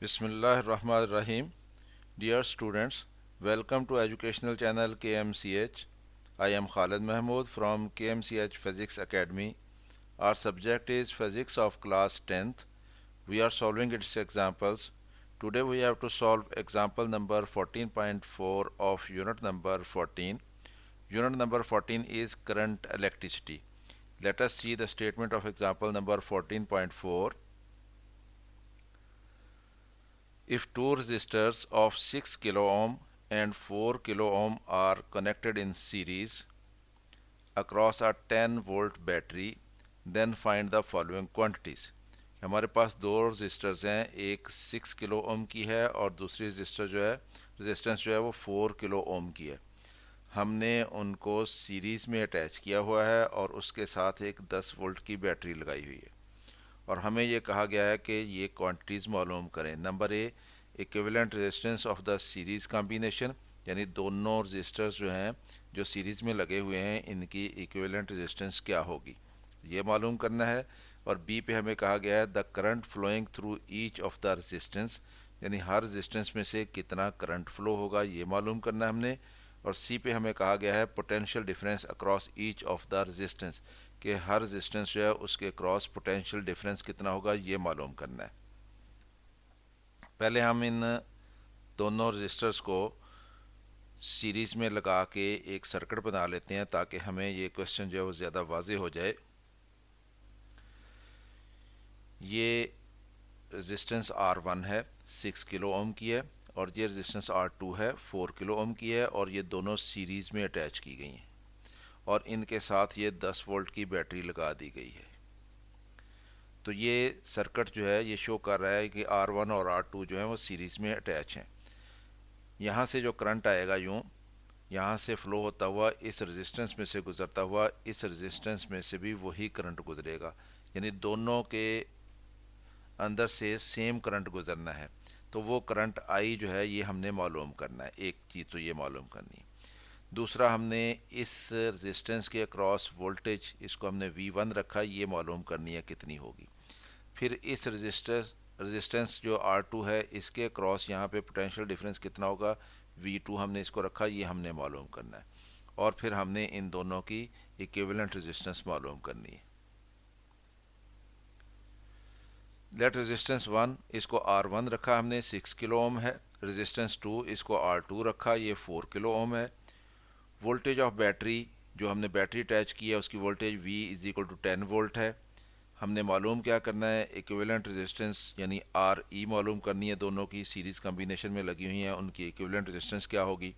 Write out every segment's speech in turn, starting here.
Bismillahirrahmanirrahim. Dear students, welcome to educational channel KMCH. I am Khalid Mahmood from KMCH Physics Academy. Our subject is Physics of class 10th. We are solving its examples. Today we have to solve example number 14.4 of unit number 14. Unit number 14 is current electricity. Let us see the statement of example number 14.4. If two resistors of 6 kilo ohm and 4 kilo ohm are connected in series across a 10 volt battery, then find the following quantities. हमारे पास दो resistors हैं, एक 6 kilo ohm की है और दूसरी resistance जो है वो 4 किलो ओम की है। हमने उनको सीरीज़ में अटैच किया हुआ है और उसके साथ एक 10 वोल्ट की बैटरी लगाई हुई है और हमें ये कहा गया है कि ये क्वांटिटीज़ मालूम करें। Number A, equivalent resistance of the series combination, यानी दोनों रजिस्टर्स जो हैं जो सीरीज़ में लगे हुए हैं इनकी इक्विवेलेंट रेजिस्टेंस क्या होगी, ये मालूम करना है। और बी पे हमें कहा गया है the current flowing through each of the resistance, यानी हर रेजिस्टेंस में से कितना करंट फ्लो होगा ये मालूम करना है हमने। और सी पे हमें कहा गया है potential difference across each of the resistance, कि हर रेजिस्टेंस जो है उसके क्रॉस पोटेंशियल डिफरेंस कितना होगा ये मालूम करना है। पहले हम इन दोनों रेजिस्टर्स को सीरीज़ में लगा के एक सर्किट बना लेते हैं ताकि हमें ये क्वेश्चन जो है वो ज़्यादा वाज़ेह हो जाए। ये रेजिस्टेंस R1 है, 6 किलो ओम की है, और ये रेजिस्टेंस R2 है, 4 किलो ओम की है, और ये दोनों सीरीज़ में अटैच की गई हैं और इनके साथ ये 10 वोल्ट की बैटरी लगा दी गई है। तो ये सर्किट जो है ये शो कर रहा है कि R1 और R2 जो है वो सीरीज़ में अटैच हैं। यहाँ से जो करंट आएगा यूँ यहाँ से फ्लो होता हुआ इस रेजिस्टेंस में से गुजरता हुआ इस रेजिस्टेंस में से भी वही करंट गुजरेगा, यानी दोनों के अंदर से सेम करंट गुजरना है। तो वो करंट आई जो है ये हमने मालूम करना है, एक चीज़ तो ये मालूम करनी है। दूसरा, हमने इस रेजिस्टेंस के अक्रॉस वोल्टेज इसको हमने V1 रखा, ये मालूम करनी है कितनी होगी। फिर इस रेजिस्टेंस जो R2 है इसके अक्रॉस यहाँ पे पोटेंशियल डिफरेंस कितना होगा, V2 हमने इसको रखा, ये हमने मालूम करना है। और फिर हमने इन दोनों की इक्विवेलेंट रेजिस्टेंस मालूम करनी है। लेट रेजिस्टेंस 1 इसको R1 रखा हमने, 6 किलो ओम है। रेजिस्टेंस 2 इसको R2 रखा, ये 4 किलो ओम है। वोल्टेज ऑफ बैटरी जो हमने बैटरी अटैच की है उसकी voltage V is equal to 10 volt है। हमने मालूम क्या करना है, इक्विवेलेंट रेजिस्टेंस यानी RE मालूम करनी है, दोनों की सीरीज़ कॉम्बिनेशन में लगी हुई हैं उनकी इक्विवेलेंट रेजिस्टेंस क्या होगी।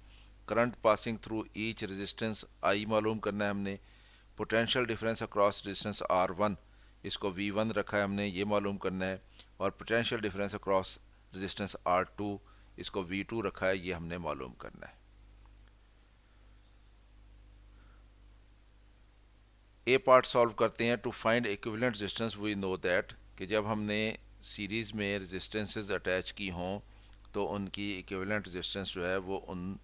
Current passing through each resistance I मालूम करना है हमने। Potential difference across resistance R1 इसको V1 रखा है हमने, ये मालूम करना है। और potential difference across resistance R2 इसको V2 रखा है, ये हमने मालूम करना है। ए पार्ट सॉल्व करते हैं। To find equivalent resistance we know that, कि जब हमने सीरीज़ में रेजिस्टेंसेस अटैच की हों तो उनकी इक्विवेलेंट रेजिस्टेंस जो है वो उन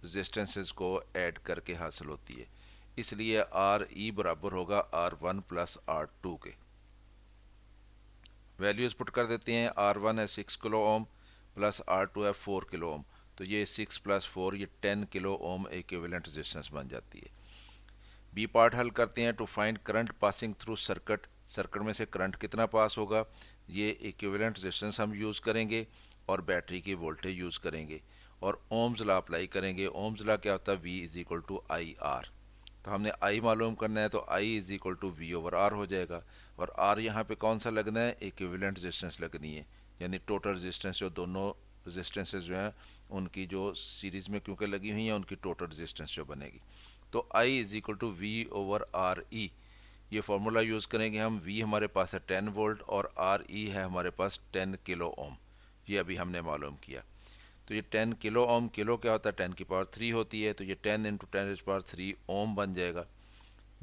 रेजिस्टेंसेस को ऐड करके हासिल होती है। इसलिए RE बराबर होगा R1 प्लस R2 के। वैल्यूज़ पुट कर देते हैं। R1 है 6 किलो ओम प्लस R2 है 4 किलो ओम, तो ये 6 प्लस 4 ये 10 किलो ओम इक्विवेलेंट रेजिस्टेंस बन जाती है। बी पार्ट हल करते हैं। To find current passing through circuit, circuit में से करंट कितना पास होगा, ये इक्विवेलेंट रेजिस्टेंस हम यूज़ करेंगे और बैटरी की वोल्टेज यूज़ करेंगे और ओम्स लॉ अप्लाई करेंगे। ओम्स लॉ क्या होता है, V is equal to IR। तो हमने I मालूम करना है तो I is equal to V over R हो जाएगा। और R यहाँ पे कौन सा लगना है, इक्विवेलेंट रेजिस्टेंस लगनी है, यानी टोटल रेजिस्टेंस जो दोनों रेजिस्टेंसेज जो हैं उनकी जो सीरीज़ में क्योंकि लगी हुई हैं उनकी टोटल रेजिस्टेंस जो बनेगी। तो I is equal to V over RE, ये फार्मूला यूज़ करेंगे हम। V हमारे पास है 10 वोल्ट और RE है हमारे पास 10 किलो ओम, ये अभी हमने मालूम किया। तो ये 10 किलो ओम, किलो क्या होता है 10 की पावर 3 होती है, तो ये 10 इंटू 10 की पावर 3 ओम बन जाएगा।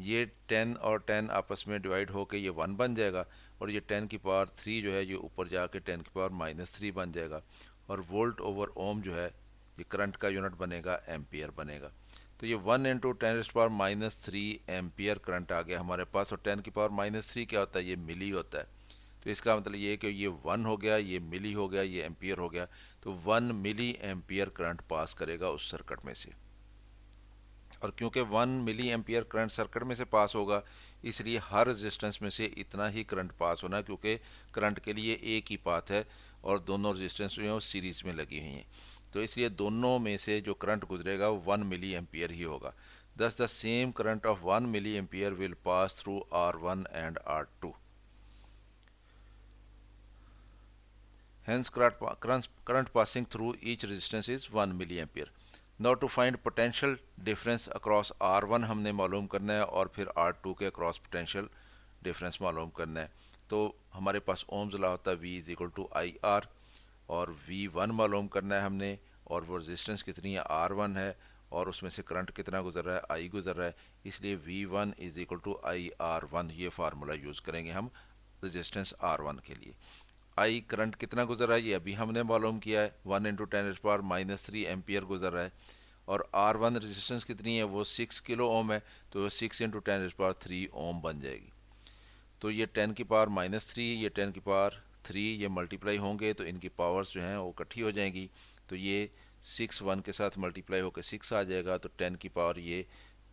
ये 10 और 10 आपस में डिवाइड होकर ये 1 बन जाएगा और ये 10 की पावर 3 जो है ये ऊपर जाके 10 की पावर -3 बन जाएगा। और वोल्ट ओवर ओम जो है ये करंट का यूनिट बनेगा, एम्पियर बनेगा। तो ये 1 इंटू 10 की पावर -3 एम्पियर करंट आ गया हमारे पास। और 10 की पावर -3 क्या होता है, ये मिली होता है। तो इसका मतलब ये कि ये 1 हो गया, ये मिली हो गया, ये एम्पियर हो गया, तो 1 मिली एम्पियर करंट पास करेगा उस सर्किट में से। और क्योंकि 1 मिली एम्पियर करंट सर्किट में से पास होगा, इसलिए हर रेजिस्टेंस में से इतना ही करंट पास होना, क्योंकि करंट के लिए एक ही पाथ है और दोनों रेजिस्टेंस जो हैं वो सीरीज में लगी हुई हैं, तो इसलिए दोनों में से जो करंट गुजरेगा वो 1 मिली एम्पियर ही होगा। Thus the same current of 1 milliampere will pass through R1 and R2. Hence current passing through each resistance is 1 milliampere. Now to find potential difference across R1 हमने मालूम करना है और फिर R2 के अक्रॉस पोटेंशियल डिफरेंस मालूम करना है। तो हमारे पास ओम्स लॉ होता है V is equal to I R, और V1 मालूम करना है हमने, और वो रेजिस्टेंस कितनी है R1 है, और उसमें से करंट कितना गुजर रहा है I गुजर रहा है, इसलिए V1 is equal to I R one, ये फार्मूला यूज़ करेंगे हम रेजिस्टेंस R1 के लिए। I करंट कितना गुजर रहा है ये अभी हमने मालूम किया है, 1 इंटू 10⁻³ एम्पियर गुजर रहा है, और R1 रेजिस्टेंस कितनी है, वो 6 किलो ओम है, तो 6 इंटू 10⁻³ ओम बन जाएगी। तो ये 10⁻³ ये 10⁻³ ये मल्टीप्लाई होंगे तो इनकी पावर्स जो हैं वो इकट्ठी हो जाएंगी, तो ये 6 1 के साथ मल्टीप्लाई होकर 6 आ जाएगा, तो 10 की पावर ये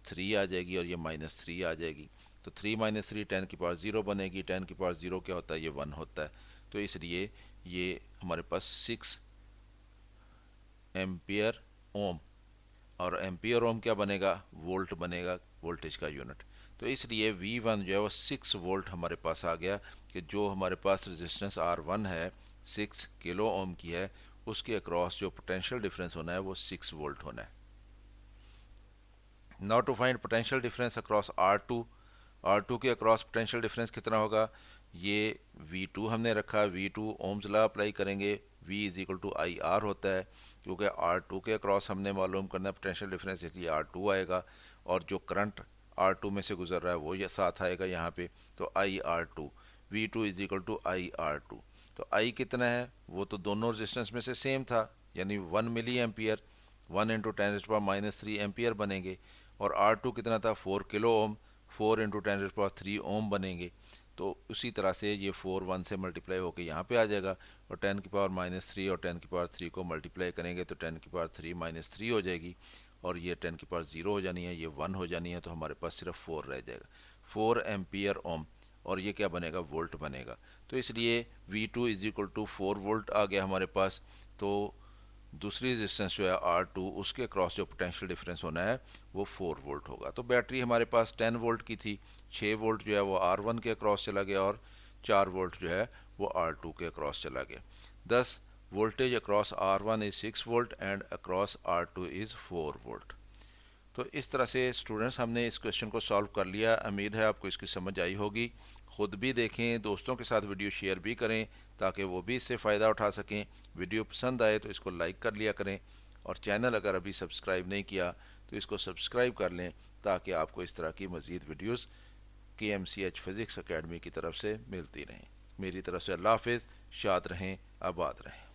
3 आ जाएगी और ये -3 आ जाएगी, तो 3 - 3 10⁻0 बनेगी। 10⁻0 क्या होता है, ये 1 होता है, तो इसलिए ये हमारे पास 6 एम्पियर ओम, और एम्पियर ओम क्या बनेगा, वोल्ट बनेगा, वोल्टेज का यूनिट। तो इसलिए V1 जो है वो 6 वोल्ट हमारे पास आ गया, कि जो हमारे पास रेजिस्टेंस R1 है 6 किलो ओम की है, उसके अक्रॉस जो पोटेंशियल डिफरेंस होना है वो 6 वोल्ट होना है। Now to find potential difference across R2, R2 के अक्रॉस पोटेंशियल डिफरेंस कितना होगा, ये V2 हमने रखा, V2 ओम्स लॉ अप्लाई करेंगे, V is equal to I R होता है, क्योंकि R2 के अक्रॉस हमने मालूम करना है पोटेंशियल डिफरेंस, इसलिए R2 आएगा, और जो करंट R2 में से गुजर रहा है वो ये साथ आएगा यहाँ पे, तो I R two, V2 is equal to I R two. तो I कितना है, वो तो दोनों रेजिस्टेंस में से सेम था, यानी 1 मिली एम्पियर, 1 इंटू 10⁻³ एम्पियर बनेंगे, और R2 कितना था, 4 किलो ओम, 4 इंटू 10⁻³ ओम बनेंगे, तो उसी तरह से ये 4 1 से मल्टीप्लाई होकर यहाँ पे आ जाएगा, और 10⁻³ और 10⁻³ को मल्टीप्लाई करेंगे तो 10⁻³ - 3 हो जाएगी, और ये 10⁻0 हो जानी है, ये 1 हो जानी है, तो हमारे पास सिर्फ 4 रह जाएगा, 4 एम्पियर ओम, और ये क्या बनेगा, वोल्ट बनेगा। तो इसलिए V2 is equal to 4 volt आ गया हमारे पास। तो दूसरी रेजिस्टेंस जो है R2, उसके क्रॉस जो पोटेंशियल डिफरेंस होना है वो 4 वोल्ट होगा। तो बैटरी हमारे पास 10 वोल्ट की थी, 6 वोल्ट जो है वो R1 के क्रॉस चला गया, और 4 वोल्ट जो है वो R2 के क्रॉस चला गया। 10 voltage across R1 is 6 volt and across R2 is 4 volt। तो इस तरह से स्टूडेंट्स हमने इस क्वेश्चन को सॉल्व कर लिया। उम्मीद है आपको इसकी समझ आई होगी। ख़ुद भी देखें, दोस्तों के साथ वीडियो शेयर भी करें ताकि वो भी इससे फ़ायदा उठा सकें। वीडियो पसंद आए तो इसको लाइक कर लिया करें, और चैनल अगर अभी सब्सक्राइब नहीं किया तो इसको सब्सक्राइब कर लें ताकि आपको इस तरह की मज़ीद वीडियोज़ KMCH फिज़िक्स अकेडमी की तरफ से मिलती रहें। मेरी तरफ से अल्लाह हाफ़िज़, शाद रहें, आबाद रहें।